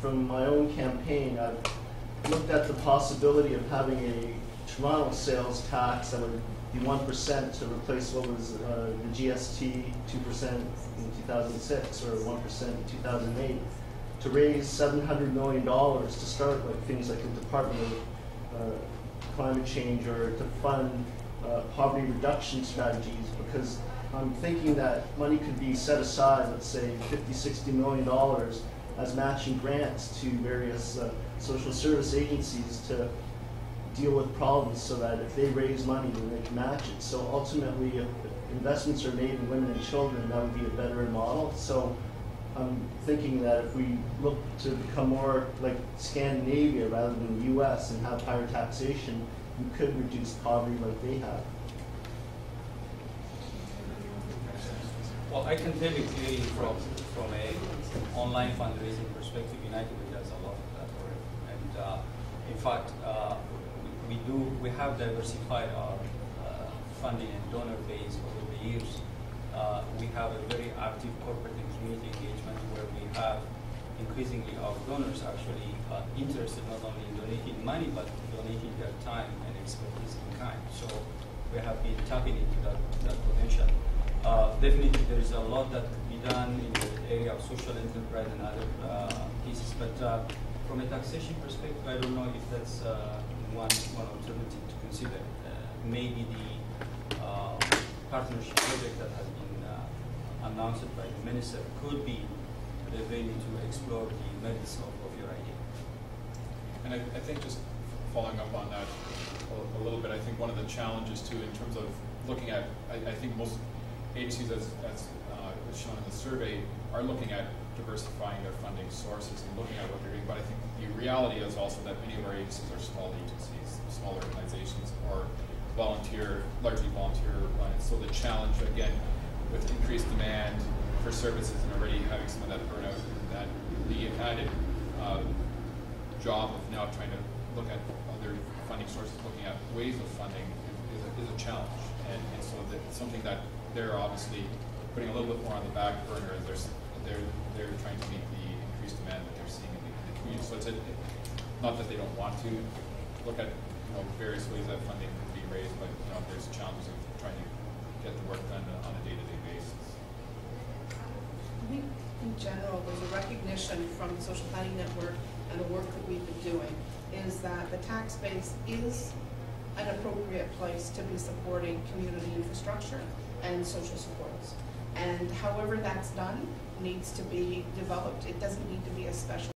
from my own campaign, I've looked at the possibility of having a Toronto sales tax that would be 1% to replace what was the GST 2% in 2006 or 1% in 2008, to raise $700 million to start like things like the Department of Climate Change, or to fund poverty reduction strategies, because I'm thinking that money could be set aside, let's say $50–60 million as matching grants to various social service agencies to deal with problems, so that if they raise money, then they can match it. So ultimately, if investments are made in women and children, that would be a better model. So I'm thinking that if we look to become more like Scandinavia rather than the US and have higher taxation, we could reduce poverty like they have. Well, I can tell you clearly from a online fundraising perspective, United Way does a lot of that already. And in fact, we have diversified our funding and donor base over the years. We have a very active corporate and community engagement where we have increasingly our donors actually interested not only in donating money, but donating their time and expertise in kind. So we have been tapping into that potential. Definitely there's a lot that could be done in the area of social enterprise and other pieces, but from a taxation perspective, I don't know if that's one alternative to consider. Maybe the partnership project that has been announced by the minister could be the venue to explore the merits of your idea. And I think just following up on that a little bit, I think one of the challenges too in terms of looking at, I think most agencies as shown in the survey are looking at diversifying their funding sources and looking at what they're doing, but I think the reality is also that many of our agencies are small agencies, small organizations, or largely volunteer run. So the challenge, again, with increased demand for services and already having some of that burnout, that the added job of now trying to look at other funding sources, looking at ways of funding is a challenge. And so it's something that they're obviously putting a little bit more on the back burner as they're trying to meet the increased demand that they're seeing in the community. So it's not that they don't want to look at various ways that funding could be raised, but there's challenges of trying to get the work done on a day-to-day basis. I think in general there's a recognition from the Social Planning Network and the work that we've been doing is that the tax base is an appropriate place to be supporting community infrastructure and social supports. And however that's done needs to be developed. It doesn't need to be a special